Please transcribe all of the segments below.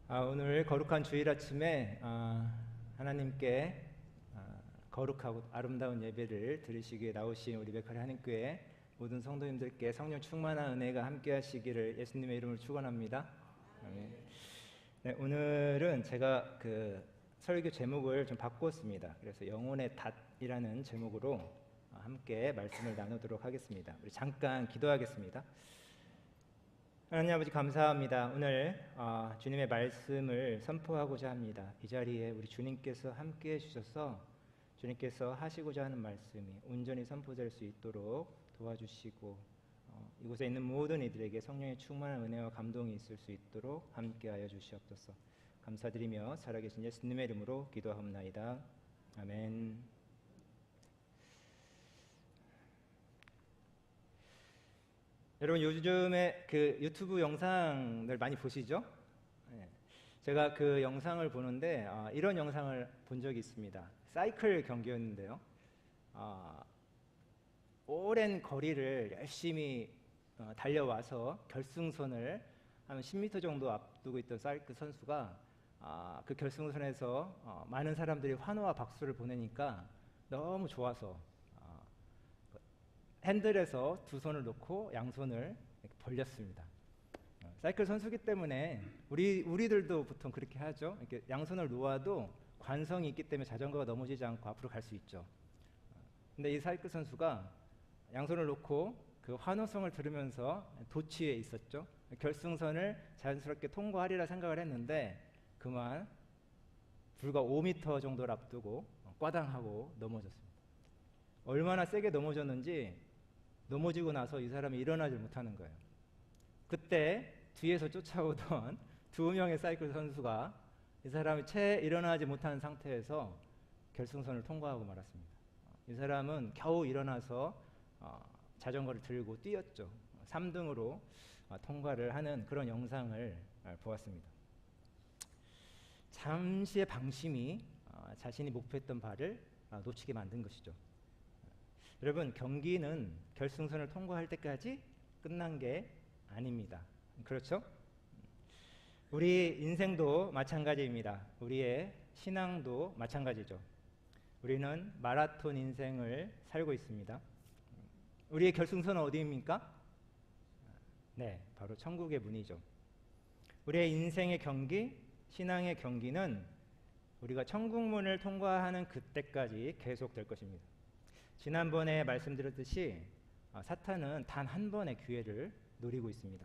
오늘 거룩한 주일 아침에 하나님께 거룩하고 아름다운 예배를 드리시기에 나오신 우리 베카리 한인교회 모든 성도님들께 성령 충만한 은혜가 함께 하시기를 예수님의 이름으로 축원합니다. 아멘. 네, 오늘은 제가 설교 제목을 좀 바꿨습니다. 그래서 영혼의 닷이라는 제목으로 함께 말씀을 나누도록 하겠습니다. 우리 잠깐 기도하겠습니다. 하나님 아버지 감사합니다. 오늘 주님의 말씀을 선포하고자 합니다. 이 자리에 우리 주님께서 함께해 주셔서 주님께서 하시고자 하는 말씀이 온전히 선포될 수 있도록 도와주시고 이곳에 있는 모든 이들에게 성령의 충만한 은혜와 감동이 있을 수 있도록 함께하여 주시옵소서. 감사드리며 살아계신 예수님의 이름으로 기도하옵나이다. 아멘. 여러분 요즘에 유튜브 영상들 많이 보시죠? 네. 제가 그 영상을 보는데 이런 영상을 본 적이 있습니다. 사이클 경기였는데요. 오랜 거리를 열심히 달려와서 결승선을 한 10m 정도 앞두고 있던 사이클 선수가 그 결승선에서 많은 사람들이 환호와 박수를 보내니까 너무 좋아서 핸들에서 두 손을 놓고 양손을 이렇게 벌렸습니다. 사이클 선수기 때문에 우리들도 보통 그렇게 하죠. 이렇게 양손을 놓아도 관성이 있기 때문에 자전거가 넘어지지 않고 앞으로 갈 수 있죠. 근데 이 사이클 선수가 양손을 놓고 그 환호성을 들으면서 도취해 있었죠. 결승선을 자연스럽게 통과하리라 생각을 했는데 그만 불과 5m 정도를 앞두고 꽈당하고 넘어졌습니다. 얼마나 세게 넘어졌는지 넘어지고 나서 이 사람이 일어나질 못하는 거예요. 그때 뒤에서 쫓아오던 두 명의 사이클 선수가 이 사람이 채 일어나지 못하는 상태에서 결승선을 통과하고 말았습니다. 이 사람은 겨우 일어나서 자전거를 들고 뛰었죠. 3등으로 통과를 하는 그런 영상을 보았습니다. 잠시의 방심이 자신이 목표했던 바를 놓치게 만든 것이죠. 여러분 경기는 결승선을 통과할 때까지 끝난 게 아닙니다. 그렇죠? 우리 인생도 마찬가지입니다. 우리의 신앙도 마찬가지죠. 우리는 마라톤 인생을 살고 있습니다. 우리의 결승선은 어디입니까? 네, 바로 천국의 문이죠. 우리의 인생의 경기, 신앙의 경기는 우리가 천국문을 통과하는 그때까지 계속될 것입니다. 지난번에 말씀드렸듯이 사탄은 단 한 번의 기회를 노리고 있습니다.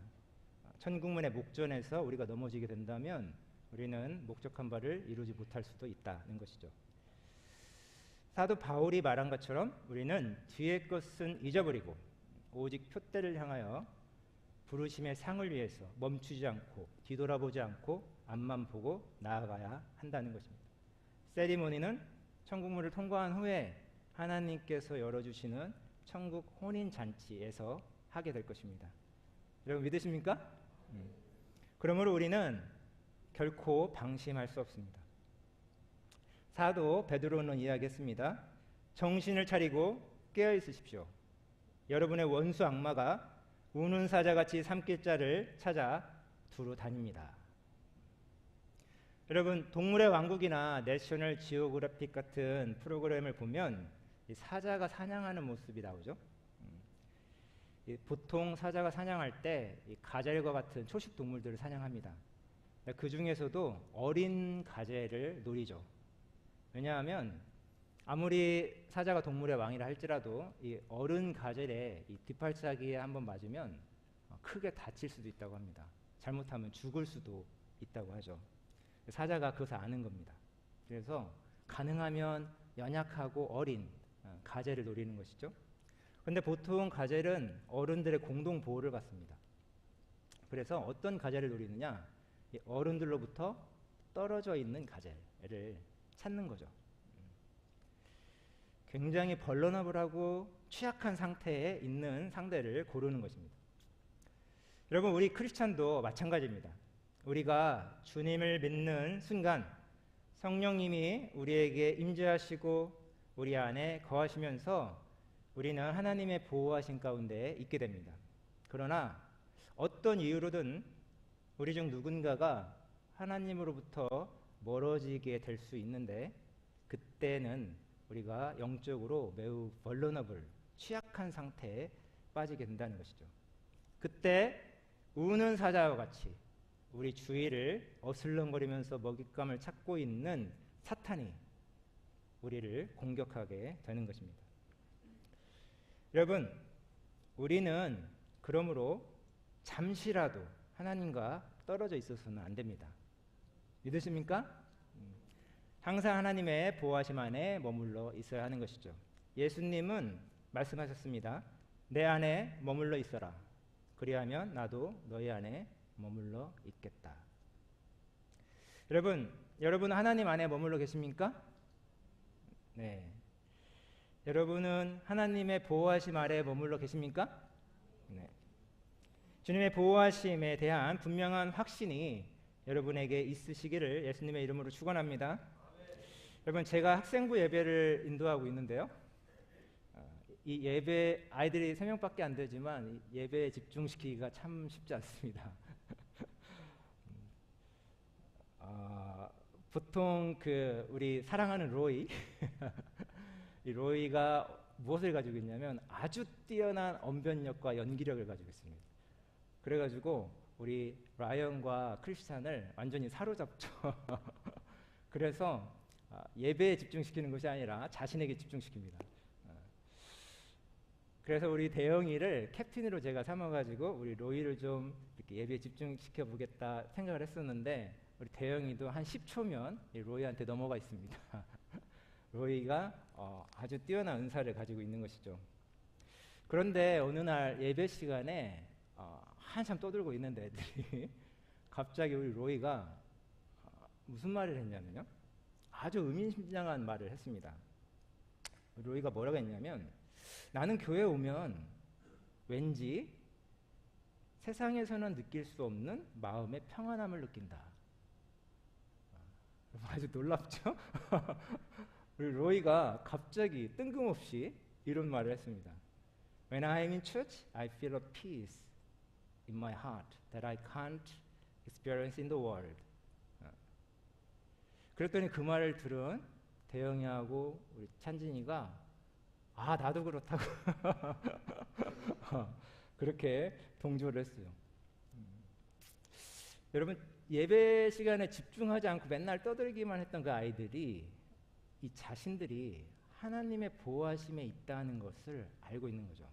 천국문의 목전에서 우리가 넘어지게 된다면 우리는 목적한 바를 이루지 못할 수도 있다는 것이죠. 사도 바울이 말한 것처럼 우리는 뒤의 것은 잊어버리고 오직 표대를 향하여 부르심의 상을 위해서 멈추지 않고 뒤돌아보지 않고 앞만 보고 나아가야 한다는 것입니다. 세리머니는 천국문을 통과한 후에 하나님께서 열어주시는 천국 혼인잔치에서 하게 될 것입니다. 여러분 믿으십니까? 그러므로 우리는 결코 방심할 수 없습니다. 사도 베드로는 이야기했습니다. 정신을 차리고 깨어 있으십시오. 여러분의 원수 악마가 우는 사자같이 삼킬 자를 찾아 두루 다닙니다. 여러분 동물의 왕국이나 내셔널 지오그래픽 같은 프로그램을 보면 이 사자가 사냥하는 모습이 나오죠. 보통 사자가 사냥할 때 이 가젤과 같은 초식 동물들을 사냥합니다. 그 중에서도 어린 가젤을 노리죠. 왜냐하면 아무리 사자가 동물의 왕이라 할지라도 이 어른 가젤의 이 뒷발차기에 한번 맞으면 크게 다칠 수도 있다고 합니다. 잘못하면 죽을 수도 있다고 하죠. 사자가 그것을 아는 겁니다. 그래서 가능하면 연약하고 어린 가젤을 노리는 것이죠. 그런데 보통 가젤은 어른들의 공동 보호를 받습니다. 그래서 어떤 가젤을 노리느냐? 어른들로부터 떨어져 있는 가젤을 찾는 거죠. 굉장히 벌러너블하고 취약한 상태에 있는 상대를 고르는 것입니다. 여러분 우리 크리스찬도 마찬가지입니다. 우리가 주님을 믿는 순간 성령님이 우리에게 임재하시고 우리 안에 거하시면서 우리는 하나님의 보호하심 가운데 있게 됩니다. 그러나 어떤 이유로든 우리 중 누군가가 하나님으로부터 멀어지게 될 수 있는데, 그때는 우리가 영적으로 매우 vulnerable, 취약한 상태에 빠지게 된다는 것이죠. 그때 우는 사자와 같이 우리 주위를 어슬렁거리면서 먹잇감을 찾고 있는 사탄이 우리를 공격하게 되는 것입니다. 여러분, 우리는 그러므로 잠시라도 하나님과 떨어져 있어서는 안 됩니다. 믿으십니까? 항상 하나님의 보호하심 안에 머물러 있어야 하는 것이죠. 예수님은 말씀하셨습니다. 내 안에 머물러 있어라. 그리하면 나도 너희 안에 머물러 있겠다. 여러분 하나님 안에 머물러 계십니까? 네. 여러분은 하나님의 보호하심 아래 머물러 계십니까? 네. 주님의 보호하심에 대한 분명한 확신이 여러분에게 있으시기를 예수님의 이름으로 축원합니다. 여러분, 제가 학생부 예배를 인도하고 있는데요. 이 예배, 아이들이 3명밖에 안 되지만 예배에 집중시키기가 참 쉽지 않습니다. 보통 우리 사랑하는 로이 이 로이가 무엇을 가지고 있냐면 아주 뛰어난 언변력과 연기력을 가지고 있습니다. 그래가지고 우리 라이언과 크리스찬을 완전히 사로잡죠. 그래서 예배에 집중시키는 것이 아니라 자신에게 집중시킵니다. 그래서 우리 대영이를 캡틴으로 제가 삼아가지고 우리 로이를 좀 이렇게 예배에 집중시켜 보겠다 생각을 했었는데, 우리 대영이도 한 10초면 로이한테 넘어가 있습니다. 로이가 아주 뛰어난 은사를 가지고 있는 것이죠. 그런데 어느 날 예배 시간에 한참 떠들고 있는데 애들이 갑자기 우리 로이가 무슨 말을 했냐면요, 아주 의미심장한 말을 했습니다. 로이가 뭐라고 했냐면, 나는 교회에 오면 왠지 세상에서는 느낄 수 없는 마음의 평안함을 느낀다. 아주 놀랍죠? 우리 로이가 갑자기 뜬금없이 이런 말을 했습니다. When I am in church, I feel a peace in my heart that I can't experience in the world. 그랬더니 그 말을 들은 대영이하고 우리 찬진이가 나도 그렇다고 그렇게 동조를 했어요. 여러분, 예배 시간에 집중하지 않고 맨날 떠들기만 했던 그 아이들이 이 자신들이 하나님의 보호하심에 있다는 것을 알고 있는 거죠.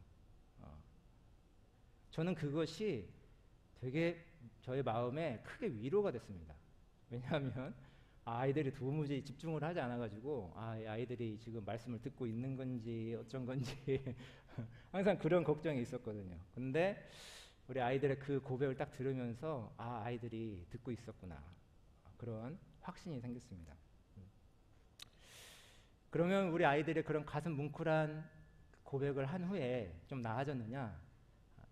저는 그것이 되게 저의 마음에 크게 위로가 됐습니다. 왜냐하면 아이들이 도무지 집중을 하지 않아가지고 이 아이들이 지금 말씀을 듣고 있는 건지 어쩐 건지 항상 그런 걱정이 있었거든요. 근데 우리 아이들의 그 고백을 딱 들으면서 아이들이 듣고 있었구나, 그런 확신이 생겼습니다. 그러면 우리 아이들의 그런 가슴 뭉클한 고백을 한 후에 좀 나아졌느냐?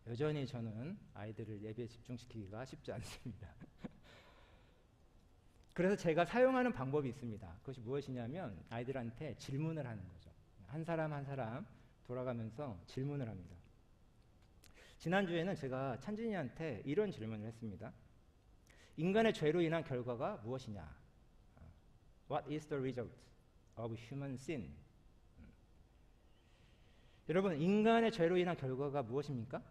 여전히 저는 아이들을 예배에 집중시키기가 쉽지 않습니다. 그래서 제가 사용하는 방법이 있습니다. 그것이 무엇이냐면 아이들한테 질문을 하는 거죠. 한 사람 한 사람 돌아가면서 질문을 합니다. 지난주에는 제가 찬진이한테 이런 질문을 했습니다. 인간의 죄로 인한 결과가 무엇이냐? What is the result of human sin? 여러분, 인간의 죄로 인한 결과가 무엇입니까?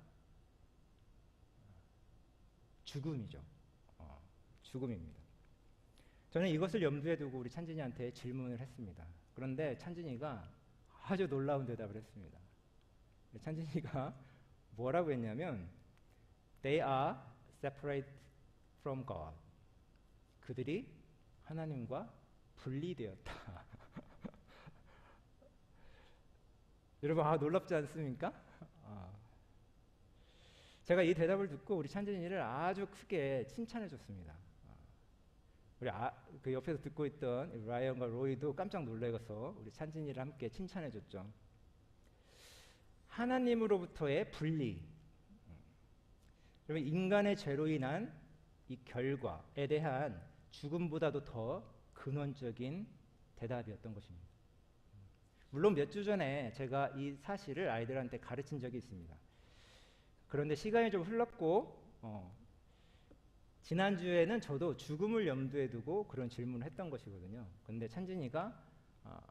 죽음이죠. 죽음입니다. 저는 이것을 염두에 두고 우리 찬진이한테 질문을 했습니다. 그런데 찬진이가 아주 놀라운 대답을 했습니다. 찬진이가 뭐라고 했냐면 They are separate from God. 그들이 하나님과 분리되었다. 여러분, 놀랍지 않습니까? 제가 이 대답을 듣고 우리 찬진이를 아주 크게 칭찬해 줬습니다. 우리 그 옆에서 듣고 있던 라이언과 로이도 깜짝 놀라서 우리 찬진이를 함께 칭찬해 줬죠. 하나님으로부터의 분리. 여러분, 인간의 죄로 인한 이 결과에 대한 죽음보다도 더 근원적인 대답이었던 것입니다. 물론 몇 주 전에 제가 이 사실을 아이들한테 가르친 적이 있습니다. 그런데 시간이 좀 흘렀고 지난주에는 저도 죽음을 염두에 두고 그런 질문을 했던 것이거든요. 근데 찬진이가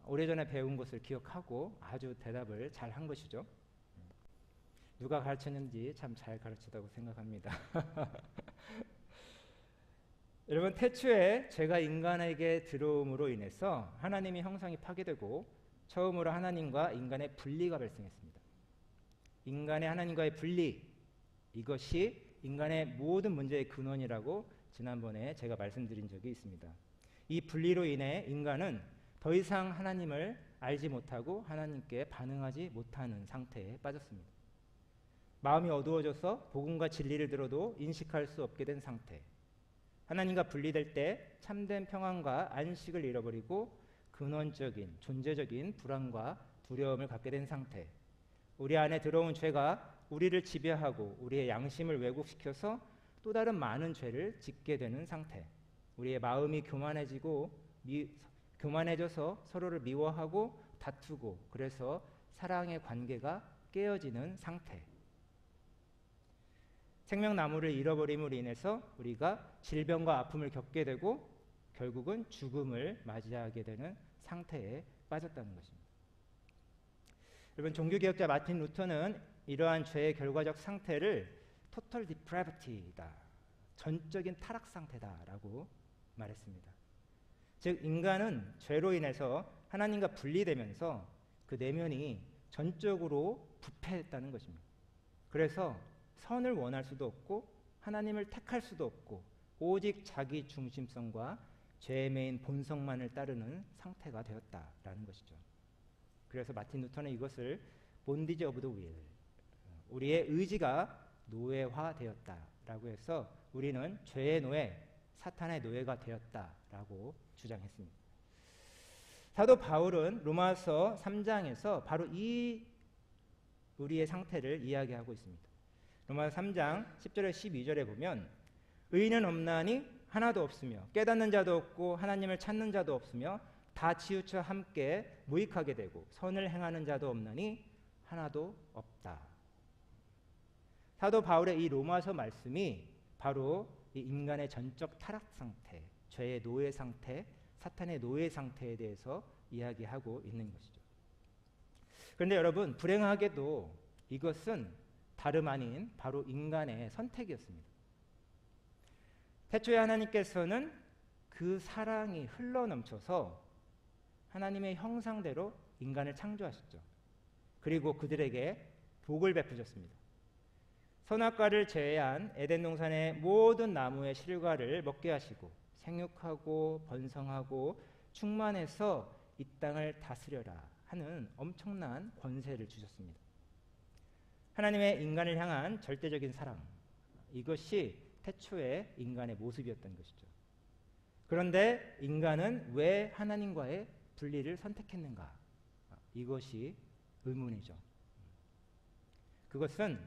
오래전에 배운 것을 기억하고 아주 대답을 잘 한 것이죠. 누가 가르쳤는지 참 잘 가르쳤다고 생각합니다. 여러분, 태초에 죄가 인간에게 들어옴으로 인해서 하나님의 형상이 파괴되고 처음으로 하나님과 인간의 분리가 발생했습니다. 인간의 하나님과의 분리, 이것이 인간의 모든 문제의 근원이라고 지난번에 제가 말씀드린 적이 있습니다. 이 분리로 인해 인간은 더 이상 하나님을 알지 못하고 하나님께 반응하지 못하는 상태에 빠졌습니다. 마음이 어두워져서 복음과 진리를 들어도 인식할 수 없게 된 상태. 하나님과 분리될 때 참된 평안과 안식을 잃어버리고 근원적인 존재적인 불안과 두려움을 갖게 된 상태. 우리 안에 들어온 죄가 우리를 지배하고 우리의 양심을 왜곡시켜서 또 다른 많은 죄를 짓게 되는 상태. 우리의 마음이 교만해져서 서로를 미워하고 다투고 그래서 사랑의 관계가 깨어지는 상태. 생명나무를 잃어버림으로 인해서 우리가 질병과 아픔을 겪게 되고 결국은 죽음을 맞이하게 되는 상태에 빠졌다는 것입니다. 여러분, 종교개혁자 마틴 루터는 이러한 죄의 결과적 상태를 total depravity이다, 전적인 타락 상태다라고 말했습니다. 즉, 인간은 죄로 인해서 하나님과 분리되면서 그 내면이 전적으로 부패했다는 것입니다. 그래서 선을 원할 수도 없고 하나님을 택할 수도 없고 오직 자기 중심성과 죄에 매인 본성만을 따르는 상태가 되었다라는 것이죠. 그래서 마틴 루터는 이것을 본디지 오브 더 윌, 우리의 의지가 노예화되었다라고 해서 우리는 죄의 노예, 사탄의 노예가 되었다라고 주장했습니다. 사도 바울은 로마서 3장에서 바로 이 우리의 상태를 이야기하고 있습니다. 로마서 3장 10절에 12절에 보면 의인은 없나니 하나도 없으며 깨닫는 자도 없고 하나님을 찾는 자도 없으며 다 치우쳐 함께 무익하게 되고 선을 행하는 자도 없나니 하나도 없다. 사도 바울의 이 로마서 말씀이 바로 이 인간의 전적 타락 상태, 죄의 노예 상태, 사탄의 노예 상태에 대해서 이야기하고 있는 것이죠. 그런데 여러분, 불행하게도 이것은 다름 아닌 바로 인간의 선택이었습니다. 태초에 하나님께서는 그 사랑이 흘러넘쳐서 하나님의 형상대로 인간을 창조하셨죠. 그리고 그들에게 복을 베푸셨습니다. 선악과를 제외한 에덴 동산의 모든 나무의 실과를 먹게 하시고 생육하고 번성하고 충만해서 이 땅을 다스려라 하는 엄청난 권세를 주셨습니다. 하나님의 인간을 향한 절대적인 사랑, 이것이 태초의 인간의 모습이었던 것이죠. 그런데 인간은 왜 하나님과의 분리를 선택했는가? 이것이 의문이죠. 그것은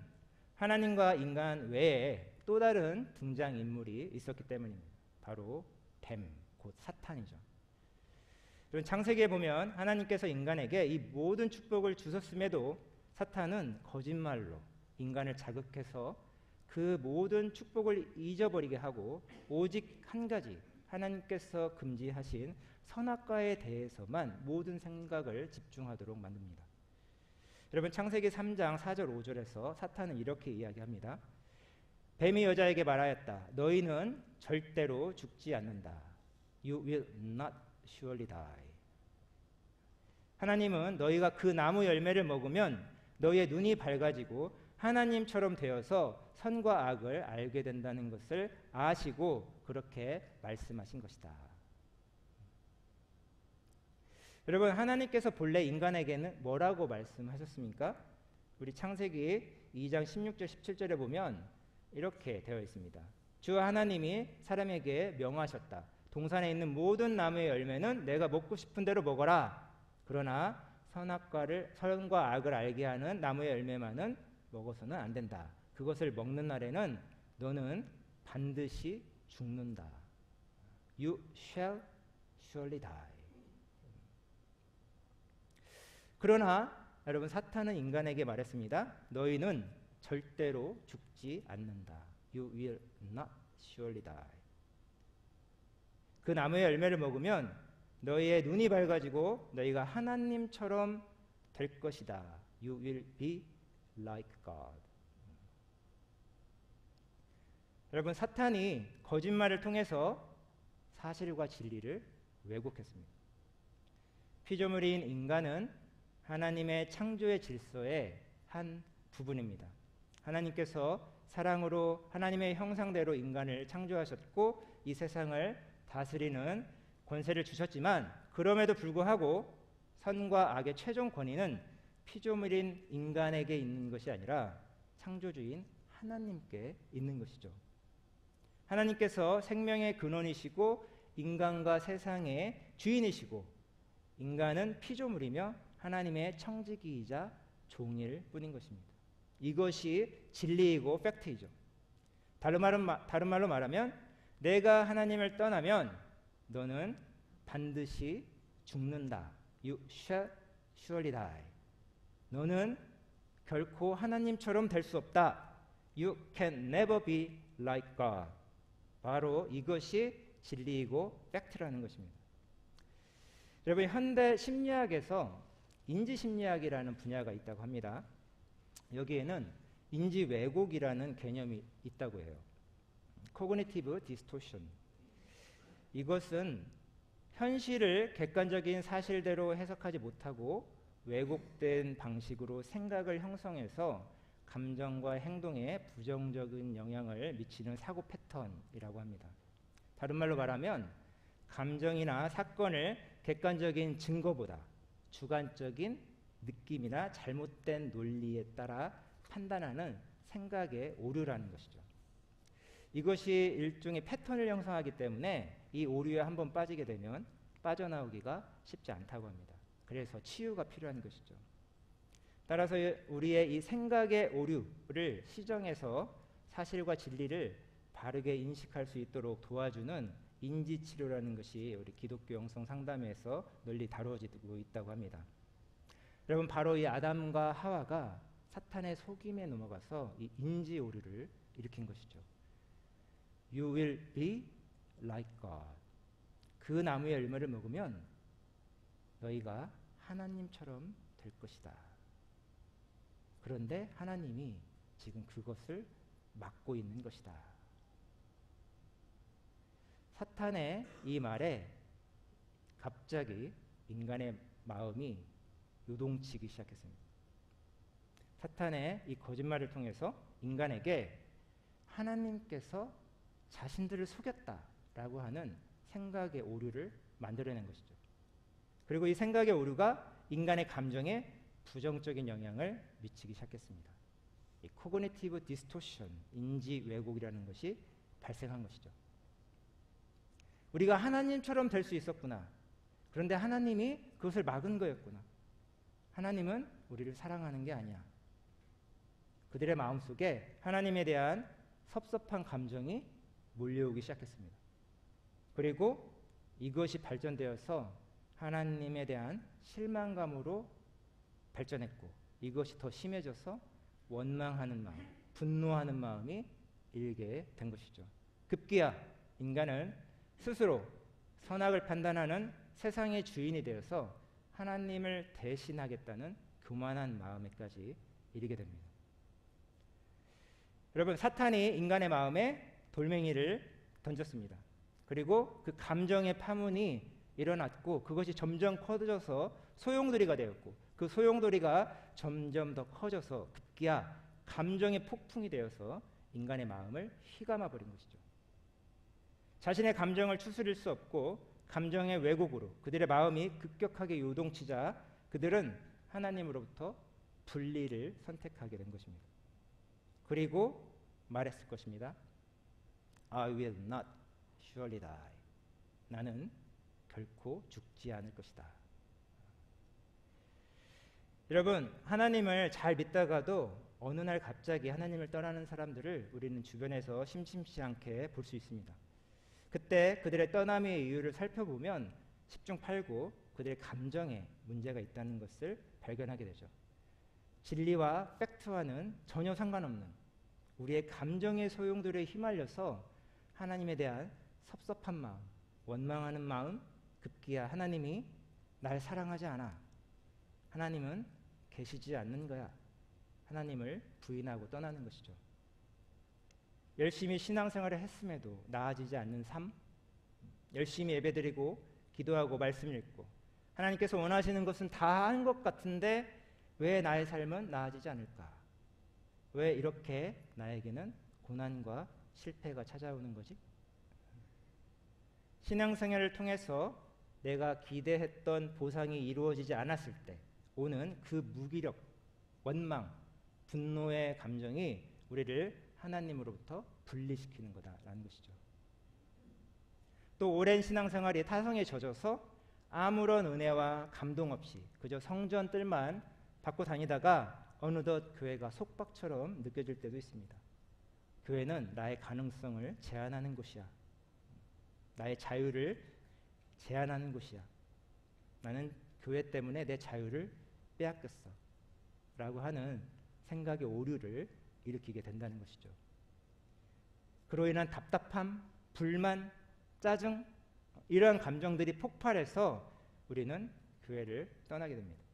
하나님과 인간 외에 또 다른 등장인물이 있었기 때문입니다. 바로 뱀, 곧 사탄이죠. 여러분, 창세기에 보면 하나님께서 인간에게 이 모든 축복을 주셨음에도 사탄은 거짓말로 인간을 자극해서 그 모든 축복을 잊어버리게 하고 오직 한 가지 하나님께서 금지하신 선악과에 대해서만 모든 생각을 집중하도록 만듭니다. 여러분, 창세기 3장 4절 5절에서 사탄은 이렇게 이야기합니다. 뱀이 여자에게 말하였다. 너희는 절대로 죽지 않는다. You will not surely die. 하나님은 너희가 그 나무 열매를 먹으면 너희의 눈이 밝아지고 하나님처럼 되어서 선과 악을 알게 된다는 것을 아시고 그렇게 말씀하신 것이다. 여러분, 하나님께서 본래 인간에게는 뭐라고 말씀하셨습니까? 우리 창세기 2장 16절 17절에 보면 이렇게 되어 있습니다. 주 하나님이 사람에게 명하셨다. 동산에 있는 모든 나무의 열매는 내가 먹고 싶은 대로 먹어라. 그러나 선과 악을 알게 하는 나무의 열매만은 먹어서는 안 된다. 그것을 먹는 날에는 너는 반드시 죽는다. You shall surely die. 그러나 여러분, 사탄은 인간에게 말했습니다. 너희는 절대로 죽지 않는다. You will not surely die. 그 나무의 열매를 먹으면 너희의 눈이 밝아지고 너희가 하나님처럼 될 것이다. You will be like God. 여러분, 사탄이 거짓말을 통해서 사실과 진리를 왜곡했습니다. 피조물인 인간은 하나님의 창조의 질서의 한 부분입니다. 하나님께서 사랑으로 하나님의 형상대로 인간을 창조하셨고 이 세상을 다스리는 권세를 주셨지만 그럼에도 불구하고 선과 악의 최종 권위는 피조물인 인간에게 있는 것이 아니라 창조주인 하나님께 있는 것이죠. 하나님께서 생명의 근원이시고 인간과 세상의 주인이시고 인간은 피조물이며 하나님의 청지기이자 종일 뿐인 것입니다. 이것이 진리이고 팩트이죠. 다른 말로 말하면 내가 하나님을 떠나면 너는 반드시 죽는다. You shall surely die. 너는 결코 하나님처럼 될 수 없다. You can never be like God. 바로 이것이 진리이고 팩트라는 것입니다. 여러분, 현대 심리학에서 인지심리학이라는 분야가 있다고 합니다. 여기에는 인지 왜곡이라는 개념이 있다고 해요. Cognitive distortion. 이것은 현실을 객관적인 사실대로 해석하지 못하고 왜곡된 방식으로 생각을 형성해서 감정과 행동에 부정적인 영향을 미치는 사고 패턴이라고 합니다. 다른 말로 말하면 감정이나 사건을 객관적인 증거보다 주관적인 느낌이나 잘못된 논리에 따라 판단하는 생각의 오류라는 것이죠. 이것이 일종의 패턴을 형성하기 때문에 이 오류에 한번 빠지게 되면 빠져나오기가 쉽지 않다고 합니다. 그래서 치유가 필요한 것이죠. 따라서 우리의 이 생각의 오류를 시정해서 사실과 진리를 바르게 인식할 수 있도록 도와주는 인지치료라는 것이 우리 기독교 영성 상담에서 널리 다루어지고 있다고 합니다. 여러분, 바로 이 아담과 하와가 사탄의 속임에 넘어가서 이 인지 오류를 일으킨 것이죠. You will be like God. 그 나무의 열매를 먹으면 너희가 하나님처럼 될 것이다. 그런데 하나님이 지금 그것을 막고 있는 것이다. 사탄의 이 말에 갑자기 인간의 마음이 요동치기 시작했습니다. 사탄의 이 거짓말을 통해서 인간에게 하나님께서 자신들을 속였다라고 하는 생각의 오류를 만들어낸 것이죠. 그리고 이 생각의 오류가 인간의 감정에 부정적인 영향을 미치기 시작했습니다. 이 코그니티브 디스토션, 인지 왜곡이라는 것이 발생한 것이죠. 우리가 하나님처럼 될 수 있었구나. 그런데 하나님이 그것을 막은 거였구나. 하나님은 우리를 사랑하는 게 아니야. 그들의 마음속에 하나님에 대한 섭섭한 감정이 몰려오기 시작했습니다. 그리고 이것이 발전되어서 하나님에 대한 실망감으로 발전했고 이것이 더 심해져서 원망하는 마음, 분노하는 마음이 일게 된 것이죠. 급기야 인간은 스스로 선악을 판단하는 세상의 주인이 되어서 하나님을 대신하겠다는 교만한 마음에까지 이르게 됩니다. 여러분, 사탄이 인간의 마음에 돌멩이를 던졌습니다. 그리고 그 감정의 파문이 일어났고 그것이 점점 커져서 소용돌이가 되었고 그 소용돌이가 점점 더 커져서 급기야 감정의 폭풍이 되어서 인간의 마음을 휘감아 버린 것이죠. 자신의 감정을 추스릴 수 없고 감정의 왜곡으로 그들의 마음이 급격하게 요동치자 그들은 하나님으로부터 분리를 선택하게 된 것입니다. 그리고 말했을 것입니다. I will not surely die. 나는 결코 죽지 않을 것이다. 여러분, 하나님을 잘 믿다가도 어느 날 갑자기 하나님을 떠나는 사람들을 우리는 주변에서 심심치 않게 볼 수 있습니다. 그때 그들의 떠남의 이유를 살펴보면 10중 8구 그들의 감정에 문제가 있다는 것을 발견하게 되죠. 진리와 팩트와는 전혀 상관없는 우리의 감정의 소용돌이에 휘말려서 하나님에 대한 섭섭한 마음, 원망하는 마음, 급기야 하나님이 날 사랑하지 않아. 하나님은 계시지 않는 거야. 하나님을 부인하고 떠나는 것이죠. 열심히 신앙생활을 했음에도 나아지지 않는 삶, 열심히 예배드리고 기도하고 말씀 읽고 하나님께서 원하시는 것은 다 한 것 같은데 왜 나의 삶은 나아지지 않을까? 왜 이렇게 나에게는 고난과 실패가 찾아오는 거지? 신앙생활을 통해서 내가 기대했던 보상이 이루어지지 않았을 때 오는 그 무기력, 원망, 분노의 감정이 우리를 하나님으로부터 분리시키는 거다라는 것이죠. 또 오랜 신앙생활이 타성에 젖어서 아무런 은혜와 감동 없이 그저 성전 뜰만 받고 다니다가 어느덧 교회가 속박처럼 느껴질 때도 있습니다. 교회는 나의 가능성을 제한하는 곳이야. 나의 자유를 제한하는 곳이야. 나는 교회 때문에 내 자유를 빼앗겼어. 라고 하는 생각의 오류를 일으키게 된다는 것이죠. 그로 인한 답답함, 불만, 짜증 이러한 감정들이 폭발해서 우리는 교회를 떠나게 됩니다.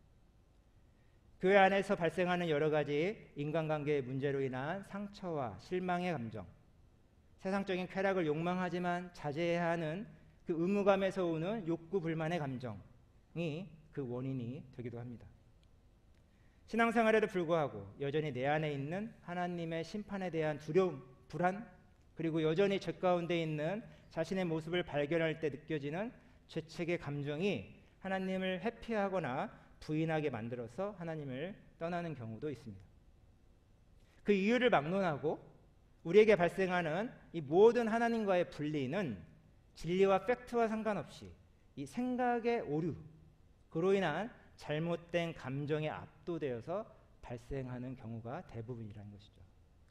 교회 안에서 발생하는 여러 가지 인간관계의 문제로 인한 상처와 실망의 감정, 세상적인 쾌락을 욕망하지만 자제해야 하는 그 의무감에서 오는 욕구 불만의 감정이 그 원인이 되기도 합니다. 신앙생활에도 불구하고 여전히 내 안에 있는 하나님의 심판에 대한 두려움, 불안, 그리고 여전히 죄 가운데 있는 자신의 모습을 발견할 때 느껴지는 죄책의 감정이 하나님을 회피하거나 부인하게 만들어서 하나님을 떠나는 경우도 있습니다. 그 이유를 막론하고 우리에게 발생하는 이 모든 하나님과의 분리는 진리와 팩트와 상관없이 이 생각의 오류, 그로 인한 잘못된 감정에 압도되어서 발생하는 경우가 대부분이라는 것이죠.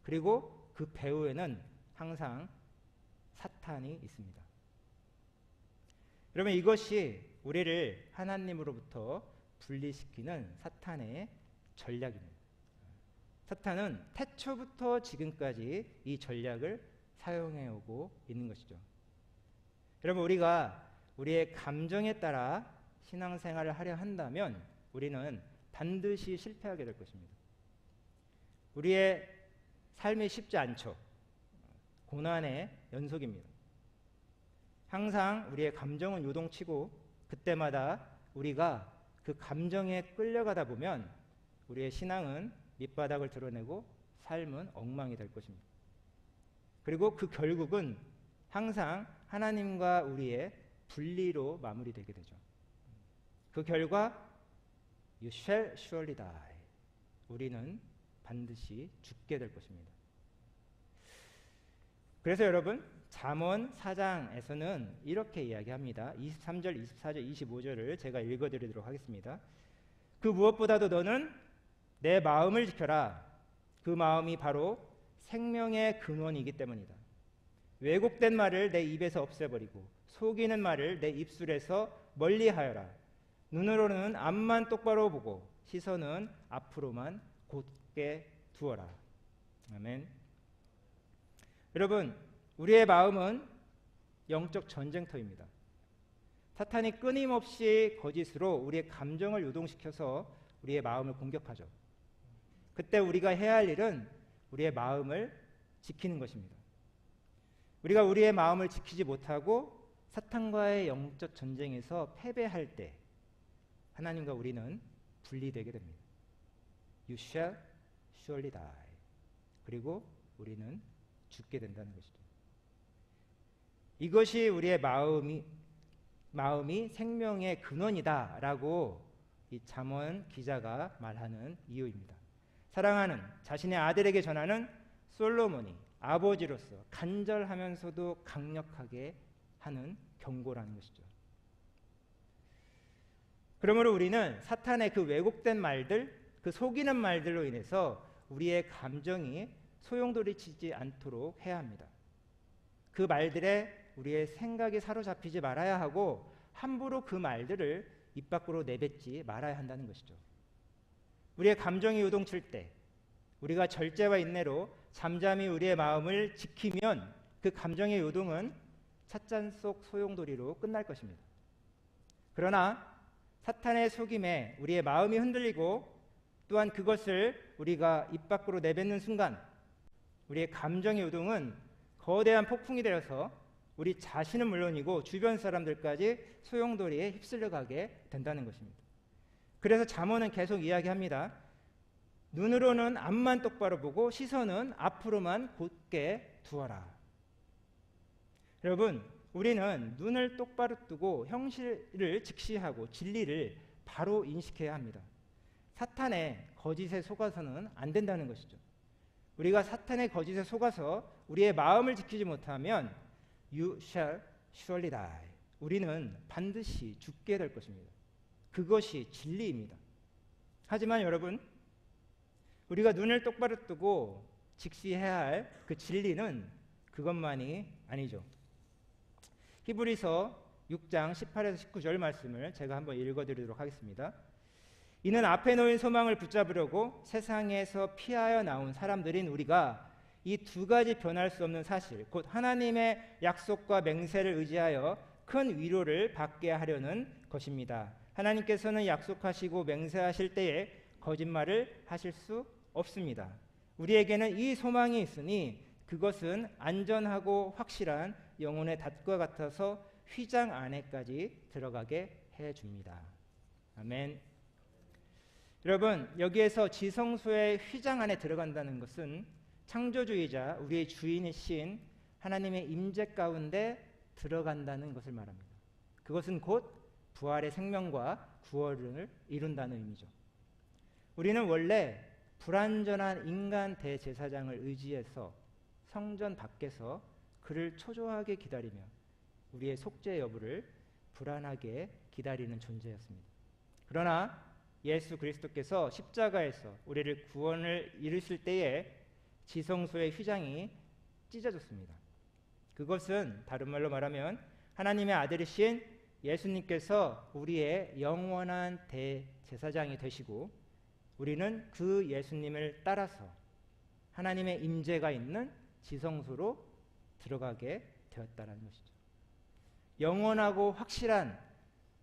그리고 그 배후에는 항상 사탄이 있습니다. 여러분, 이것이 우리를 하나님으로부터 분리시키는 사탄의 전략입니다. 사탄은 태초부터 지금까지 이 전략을 사용해 오고 있는 것이죠. 여러분, 우리가 우리의 감정에 따라 신앙생활을 하려 한다면 우리는 반드시 실패하게 될 것입니다. 우리의 삶이 쉽지 않죠. 고난의 연속입니다. 항상 우리의 감정은 요동치고 그때마다 우리가 그 감정에 끌려가다 보면 우리의 신앙은 밑바닥을 드러내고 삶은 엉망이 될 것입니다. 그리고 그 결국은 항상 하나님과 우리의 분리로 마무리되게 되죠. 그 결과 You shall surely die. 우리는 반드시 죽게 될 것입니다. 그래서 여러분, 잠언 4장에서는 이렇게 이야기합니다. 23절, 24절, 25절을 제가 읽어드리도록 하겠습니다. 그 무엇보다도 너는 내 마음을 지켜라. 그 마음이 바로 생명의 근원이기 때문이다. 왜곡된 말을 내 입에서 없애버리고 속이는 말을 내 입술에서 멀리하여라. 눈으로는 앞만 똑바로 보고 시선은 앞으로만 곧게 두어라. 아멘. 여러분, 우리의 마음은 영적 전쟁터입니다. 사탄이 끊임없이 거짓으로 우리의 감정을 요동시켜서 우리의 마음을 공격하죠. 그때 우리가 해야 할 일은 우리의 마음을 지키는 것입니다. 우리가 우리의 마음을 지키지 못하고 사탄과의 영적 전쟁에서 패배할 때 하나님과 우리는 분리되게 됩니다. You shall surely die. 그리고 우리는 죽게 된다는 것이죠. 이것이 우리의 마음이 생명의 근원이다라고 이 잠언 기자가 말하는 이유입니다. 사랑하는 자신의 아들에게 전하는 솔로몬이 아버지로서 간절하면서도 강력하게 하는 경고라는 것이죠. 그러므로 우리는 사탄의 그 왜곡된 말들, 그 속이는 말들로 인해서 우리의 감정이 소용돌이치지 않도록 해야 합니다. 그 말들에 우리의 생각이 사로잡히지 말아야 하고 함부로 그 말들을 입 밖으로 내뱉지 말아야 한다는 것이죠. 우리의 감정이 요동칠 때 우리가 절제와 인내로 잠잠히 우리의 마음을 지키면 그 감정의 요동은 찻잔 속 소용돌이로 끝날 것입니다. 그러나 사탄의 속임에 우리의 마음이 흔들리고 또한 그것을 우리가 입 밖으로 내뱉는 순간 우리의 감정의 요동은 거대한 폭풍이 되어서 우리 자신은 물론이고 주변 사람들까지 소용돌이에 휩쓸려 가게 된다는 것입니다. 그래서 잠언은 계속 이야기합니다. 눈으로는 앞만 똑바로 보고 시선은 앞으로만 곧게 두어라. 여러분, 우리는 눈을 똑바로 뜨고 현실을 직시하고 진리를 바로 인식해야 합니다. 사탄의 거짓에 속아서는 안 된다는 것이죠. 우리가 사탄의 거짓에 속아서 우리의 마음을 지키지 못하면 You shall surely die. 우리는 반드시 죽게 될 것입니다. 그것이 진리입니다. 하지만 여러분, 우리가 눈을 똑바로 뜨고 직시해야 할 그 진리는 그것만이 아니죠. 히브리서 6장 18에서 19절 말씀을 제가 한번 읽어드리도록 하겠습니다. 이는 앞에 놓인 소망을 붙잡으려고 세상에서 피하여 나온 사람들인 우리가 이 두 가지 변할 수 없는 사실, 곧 하나님의 약속과 맹세를 의지하여 큰 위로를 받게 하려는 것입니다. 하나님께서는 약속하시고 맹세하실 때에 거짓말을 하실 수 없습니다. 우리에게는 이 소망이 있으니 그것은 안전하고 확실한 영혼의 닷과 같아서 휘장 안에까지 들어가게 해줍니다. 아멘. 여러분, 여기에서 지성소의 휘장 안에 들어간다는 것은 창조주의자 우리의 주인이신 하나님의 임재 가운데 들어간다는 것을 말합니다. 그것은 곧 부활의 생명과 구원을 이룬다는 의미죠. 우리는 원래 불완전한 인간 대제사장을 의지해서 성전 밖에서 그를 초조하게 기다리며 우리의 속죄 여부를 불안하게 기다리는 존재였습니다. 그러나 예수 그리스도께서 십자가에서 우리를 구원을 이루실 때에 지성소의 휘장이 찢어졌습니다. 그것은 다른 말로 말하면 하나님의 아들이신 예수님께서 우리의 영원한 대제사장이 되시고 우리는 그 예수님을 따라서 하나님의 임재가 있는 지성소로 들어가게 되었다는 것이죠. 영원하고 확실한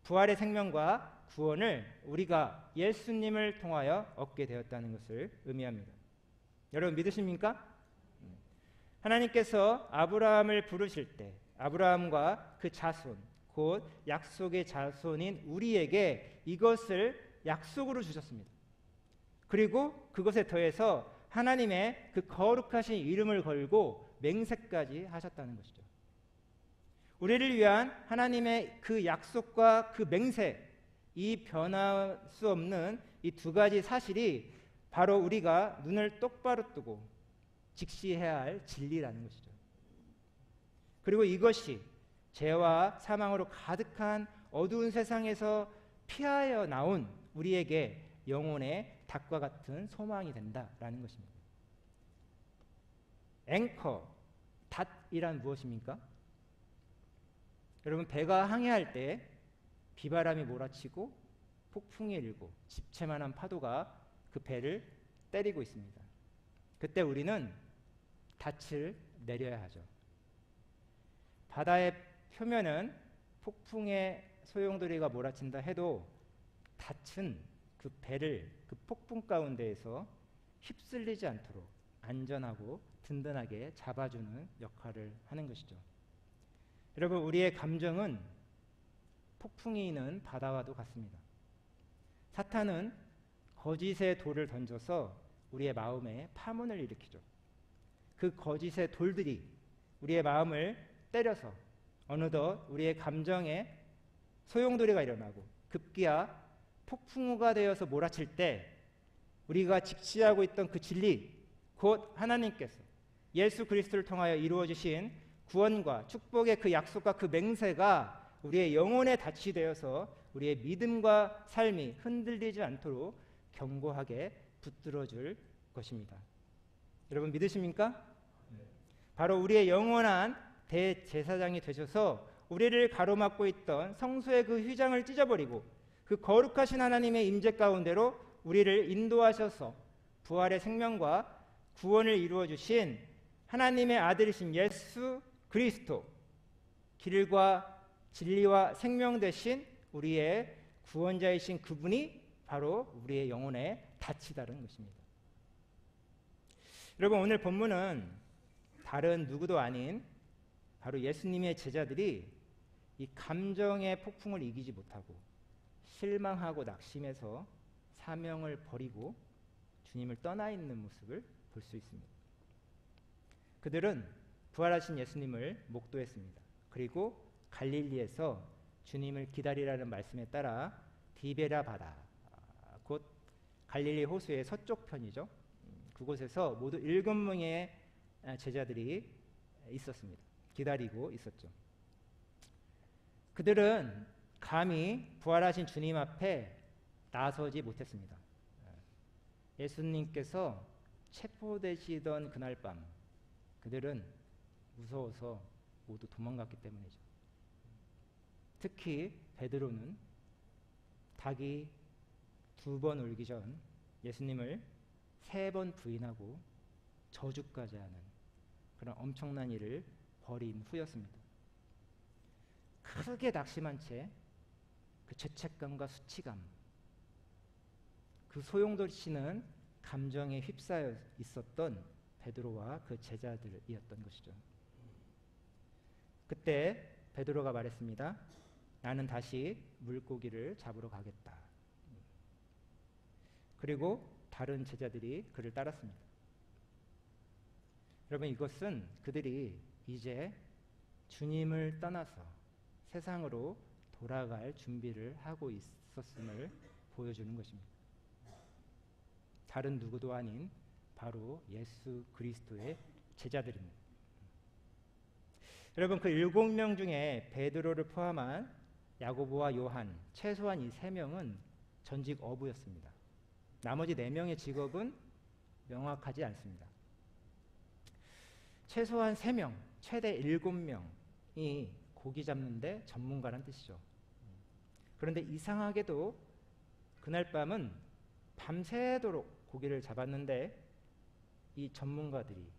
부활의 생명과 구원을 우리가 예수님을 통하여 얻게 되었다는 것을 의미합니다. 여러분 믿으십니까? 하나님께서 아브라함을 부르실 때 아브라함과 그 자손, 곧 약속의 자손인 우리에게 이것을 약속으로 주셨습니다. 그리고 그것에 더해서 하나님의 그 거룩하신 이름을 걸고 맹세까지 하셨다는 것이죠. 우리를 위한 하나님의 그 약속과 그 맹세, 이 변할 수 없는 이 두 가지 사실이 바로 우리가 눈을 똑바로 뜨고 직시해야 할 진리라는 것이죠. 그리고 이것이 죄와 사망으로 가득한 어두운 세상에서 피하여 나온 우리에게 영혼의 닭과 같은 소망이 된다라는 것입니다. 앵커, 닷이란 무엇입니까? 여러분, 배가 항해할 때 비바람이 몰아치고 폭풍이 일고 집채만한 파도가 그 배를 때리고 있습니다. 그때 우리는 닻을 내려야 하죠. 바다의 표면은 폭풍의 소용돌이가 몰아친다 해도 닻은 그 배를 그 폭풍 가운데에서 휩쓸리지 않도록 안전하고 든든하게 잡아주는 역할을 하는 것이죠. 여러분, 우리의 감정은 폭풍이 있는 바다와도 같습니다. 사탄은 거짓의 돌을 던져서 우리의 마음에 파문을 일으키죠. 그 거짓의 돌들이 우리의 마음을 때려서 어느덧 우리의 감정에 소용돌이가 일어나고 급기야 폭풍우가 되어서 몰아칠 때 우리가 직시하고 있던 그 진리, 곧 하나님께서 예수 그리스도를 통하여 이루어 주신 구원과 축복의 그 약속과 그 맹세가 우리의 영혼에 닻이 되어서 우리의 믿음과 삶이 흔들리지 않도록 견고하게 붙들어 줄 것입니다. 여러분 믿으십니까? 바로 우리의 영원한 대제사장이 되셔서 우리를 가로막고 있던 성소의 그 휘장을 찢어버리고 그 거룩하신 하나님의 임재 가운데로 우리를 인도하셔서 부활의 생명과 구원을 이루어 주신 하나님의 아들이신 예수 그리스도, 길과 진리와 생명 되신 우리의 구원자이신 그분이 바로 우리의 영혼의 닻이다라는 것입니다. 여러분, 오늘 본문은 다른 누구도 아닌 바로 예수님의 제자들이 이 감정의 폭풍을 이기지 못하고 실망하고 낙심해서 사명을 버리고 주님을 떠나 있는 모습을 볼 수 있습니다. 그들은 부활하신 예수님을 목도했습니다. 그리고 갈릴리에서 주님을 기다리라는 말씀에 따라 디베라 바다, 곧 갈릴리 호수의 서쪽 편이죠. 그곳에서 모두 7명의 제자들이 있었습니다. 기다리고 있었죠. 그들은 감히 부활하신 주님 앞에 나서지 못했습니다. 예수님께서 체포되시던 그날 밤 그들은 무서워서 모두 도망갔기 때문이죠. 특히 베드로는 닭이 2번 울기 전 예수님을 3번 부인하고 저주까지 하는 그런 엄청난 일을 벌인 후였습니다. 크게 낙심한 채 그 죄책감과 수치감, 그 소용돌이치는 감정에 휩싸여 있었던 베드로와 그 제자들이었던 것이죠. 그때 베드로가 말했습니다. 나는 다시 물고기를 잡으러 가겠다. 그리고 다른 제자들이 그를 따랐습니다. 여러분, 이것은 그들이 이제 주님을 떠나서 세상으로 돌아갈 준비를 하고 있었음을 보여주는 것입니다. 다른 누구도 아닌 바로 예수 그리스도의 제자들입니다. 여러분, 그 7명 중에 베드로를 포함한 야고보와 요한, 최소한 이 3명은 전직 어부였습니다. 나머지 4명의 직업은 명확하지 않습니다. 최소한 3명, 최대 7명이 고기 잡는데 전문가란 뜻이죠. 그런데 이상하게도 그날 밤은 밤새도록 고기를 잡았는데 이 전문가들이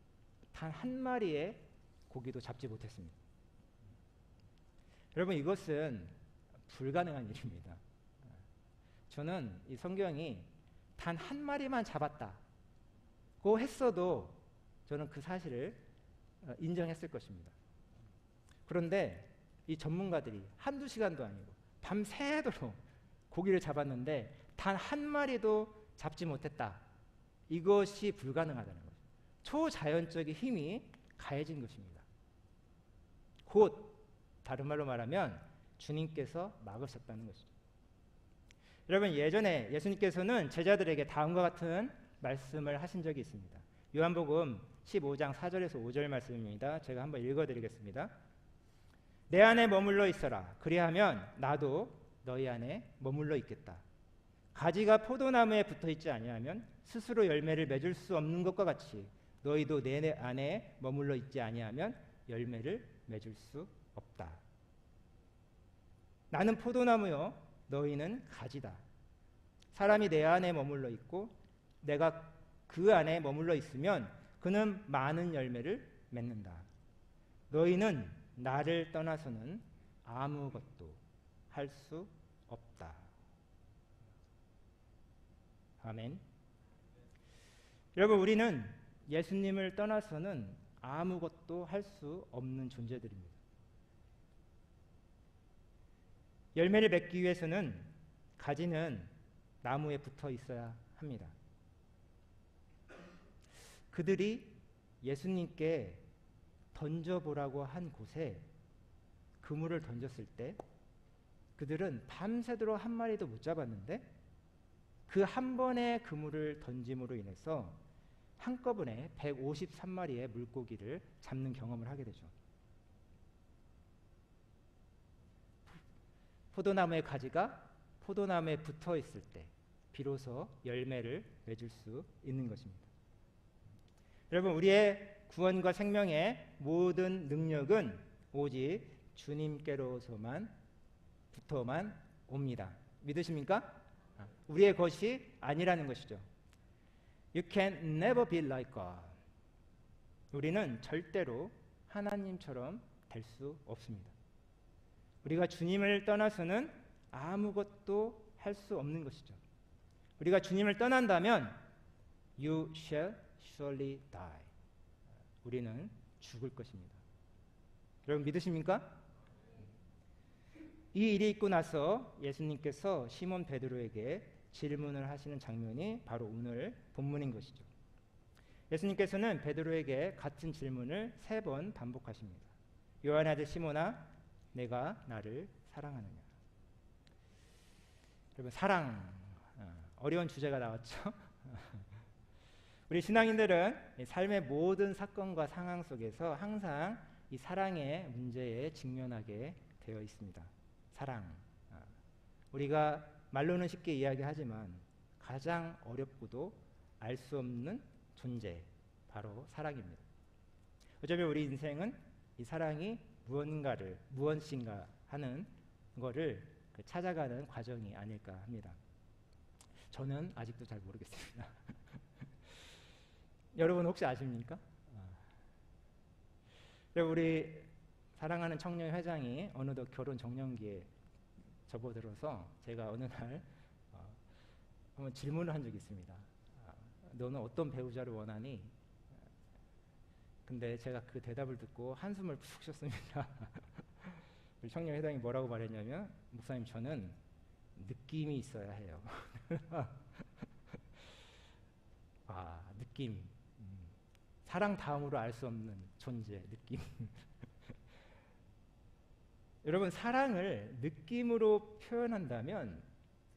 단 한 마리의 고기도 잡지 못했습니다. 여러분, 이것은 불가능한 일입니다. 저는 이 성경이 단 한 마리만 잡았다고 했어도 저는 그 사실을 인정했을 것입니다. 그런데 이 전문가들이 한두 시간도 아니고 밤새도록 고기를 잡았는데 단 한 마리도 잡지 못했다. 이것이 불가능하다는 거죠. 초자연적인 힘이 가해진 것입니다. 곧 다른 말로 말하면 주님께서 막으셨다는 것이죠. 여러분, 예전에 예수님께서는 제자들에게 다음과 같은 말씀을 하신 적이 있습니다. 요한복음 15장 4절에서 5절 말씀입니다. 제가 한번 읽어드리겠습니다. 내 안에 머물러 있어라. 그리하면 나도 너희 안에 머물러 있겠다. 가지가 포도나무에 붙어있지 아니하면 스스로 열매를 맺을 수 없는 것과 같이 너희도 내 안에 머물러 있지 아니하면 열매를 맺을 수 없다. 나는 포도나무요 너희는 가지다. 사람이 내 안에 머물러 있고 내가 그 안에 머물러 있으면 그는 많은 열매를 맺는다. 너희는 나를 떠나서는 아무것도 할 수 없다. 아멘. 여러분, 우리는 예수님을 떠나서는 아무것도 할 수 없는 존재들입니다. 열매를 맺기 위해서는 가지는 나무에 붙어 있어야 합니다. 그들이 예수님께 던져보라고 한 곳에 그물을 던졌을 때 그들은 밤새도록 한 마리도 못 잡았는데 그 한 번의 그물을 던짐으로 인해서 한꺼번에 153마리의 물고기를 잡는 경험을 하게 되죠. 포도나무의 가지가 포도나무에 붙어 있을 때 비로소 열매를 맺을 수 있는 것입니다. 여러분, 우리의 구원과 생명의 모든 능력은 오직 주님께로서만 부터만 옵니다. 믿으십니까? 우리의 것이 아니라는 것이죠. You can never be like God. 우리는 절대로 하나님처럼 될 수 없습니다. 우리가 주님을 떠나서는 아무것도 할 수 없는 것이죠. 우리가 주님을 떠난다면 You shall surely die. 우리는 죽을 것입니다. 여러분 믿으십니까? 이 일이 있고 나서 예수님께서 시몬 베드로에게 질문을 하시는 장면이 바로 오늘 본문인 것이죠. 예수님께서는 베드로에게 같은 질문을 3번 반복하십니다. 요한의 아들 시몬아, 내가 나를 사랑하느냐? 여러분 사랑, 어려운 주제가 나왔죠. 우리 신앙인들은 삶의 모든 사건과 상황 속에서 항상 이 사랑의 문제에 직면하게 되어 있습니다. 사랑, 우리가 말로는 쉽게 이야기하지만 가장 어렵고도 알 수 없는 존재, 바로 사랑입니다. 어쩌면 우리 인생은 이 사랑이 무엇인가 하는 것을 찾아가는 과정이 아닐까 합니다. 저는 아직도 잘 모르겠습니다. 여러분 혹시 아십니까? 우리 사랑하는 청년 회장이 어느덧 결혼 정년기에 접어들어서 제가 어느 날 한번 질문을 한 적이 있습니다. 너는 어떤 배우자를 원하니? 근데 제가 그 대답을 듣고 한숨을 푹 쉬었습니다. 우리 청년 회장이 뭐라고 말했냐면, 목사님 저는 느낌이 있어야 해요. 느낌. 사랑 다음으로 알 수 없는 존재, 느낌. 여러분 사랑을 느낌으로 표현한다면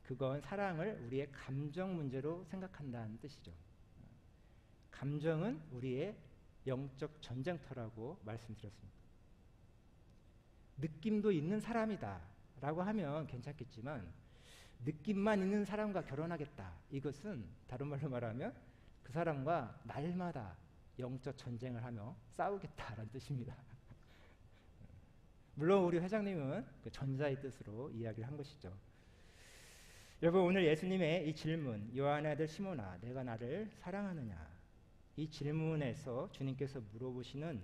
그건 사랑을 우리의 감정 문제로 생각한다는 뜻이죠. 감정은 우리의 영적 전쟁터라고 말씀드렸습니다. 느낌도 있는 사람이다 라고 하면 괜찮겠지만 느낌만 있는 사람과 결혼하겠다, 이것은 다른 말로 말하면 그 사람과 날마다 영적 전쟁을 하며 싸우겠다라는 뜻입니다. 물론 우리 회장님은 그 전자의 뜻으로 이야기를 한 것이죠. 여러분 오늘 예수님의 이 질문, 요한의 아들 시몬아 내가 나를 사랑하느냐, 이 질문에서 주님께서 물어보시는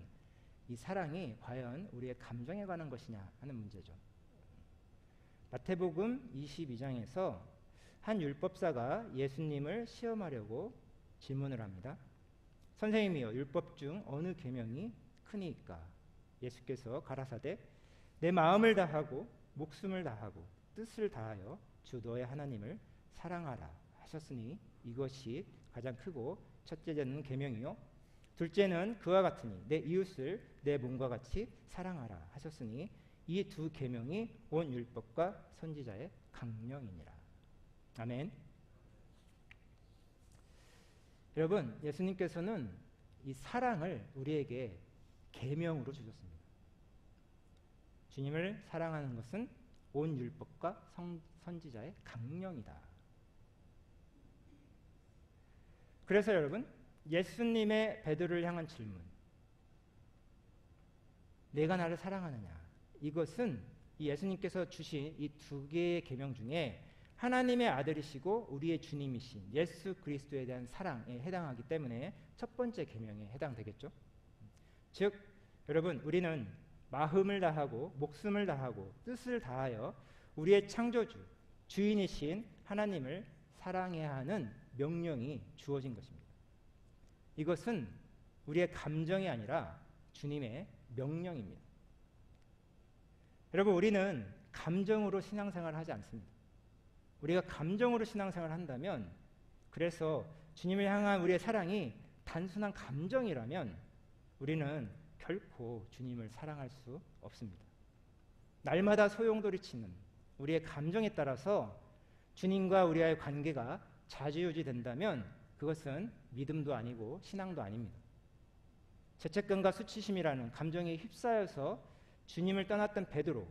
이 사랑이 과연 우리의 감정에 관한 것이냐 하는 문제죠. 마태복음 22장에서 한 율법사가 예수님을 시험하려고 질문을 합니다. 선생님이여, 율법 중 어느 계명이 크니이까? 예수께서 가라사대 내 마음을 다하고 목숨을 다하고 뜻을 다하여 주 너의 하나님을 사랑하라 하셨으니 이것이 가장 크고 첫째는 계명이요 둘째는 그와 같으니 내 이웃을 내 몸과 같이 사랑하라 하셨으니 이 두 계명이 온 율법과 선지자의 강령이니라. 아멘. 여러분 예수님께서는 이 사랑을 우리에게 계명으로 주셨습니다. 주님을 사랑하는 것은 온 율법과 선지자의 강령이다. 그래서 여러분 예수님의 베드로를 향한 질문, 내가 나를 사랑하느냐, 이것은 이 예수님께서 주신 이 두 개의 계명 중에 하나님의 아들이시고 우리의 주님이신 예수 그리스도에 대한 사랑에 해당하기 때문에 첫 번째 계명에 해당되겠죠. 즉 여러분 우리는 마음을 다하고 목숨을 다하고 뜻을 다하여 우리의 창조주 주인이신 하나님을 사랑해야 하는 명령이 주어진 것입니다. 이것은 우리의 감정이 아니라 주님의 명령입니다. 여러분 우리는 감정으로 신앙생활을 하지 않습니다. 우리가 감정으로 신앙생활을 한다면, 그래서 주님을 향한 우리의 사랑이 단순한 감정이라면 우리는 결코 주님을 사랑할 수 없습니다. 날마다 소용돌이치는 우리의 감정에 따라서 주님과 우리와의 관계가 좌지우지된다면 그것은 믿음도 아니고 신앙도 아닙니다. 죄책감과 수치심이라는 감정에 휩싸여서 주님을 떠났던 베드로,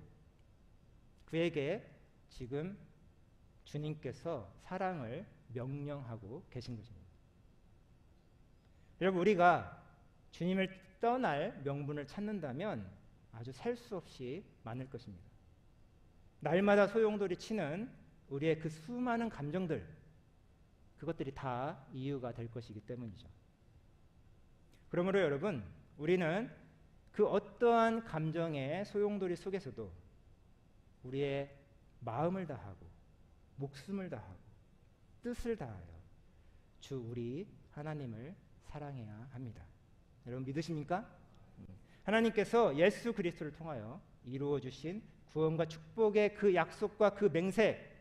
그에게 지금 주님께서 사랑을 명령하고 계신 것입니다. 여러분 우리가 주님을 떠날 명분을 찾는다면 아주 셀 수 없이 많을 것입니다. 날마다 소용돌이치는 우리의 그 수많은 감정들, 그것들이 다 이유가 될 것이기 때문이죠. 그러므로 여러분 우리는 그 어떠한 감정의 소용돌이 속에서도 우리의 마음을 다하고 목숨을 다하고 뜻을 다하여 주 우리 하나님을 사랑해야 합니다. 여러분 믿으십니까? 하나님께서 예수 그리스도를 통하여 이루어 주신 구원과 축복의 그 약속과 그 맹세,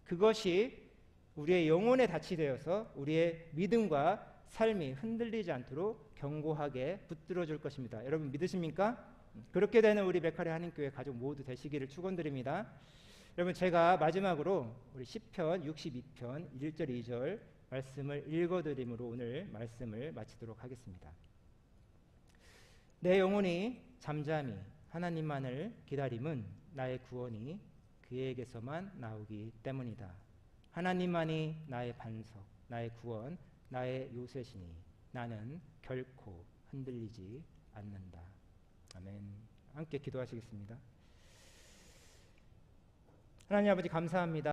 그것이 우리의 영혼에 닻이 되어서 우리의 믿음과 삶이 흔들리지 않도록 견고하게 붙들어 줄 것입니다. 여러분 믿으십니까? 그렇게 되는 우리 메카리 한인교회 가족 모두 되시기를 축원드립니다. 여러분 제가 마지막으로 우리 시편 62편 1절 2절 말씀을 읽어드림으로 오늘 말씀을 마치도록 하겠습니다. 내 영혼이 잠잠히 하나님만을 기다림은 나의 구원이 그에게서만 나오기 때문이다. 하나님만이 나의 반석, 나의 구원, 나의 요새시니 나는 결코 흔들리지 않는다. 아멘. 함께 기도하시겠습니다. 하나님 아버지 감사합니다.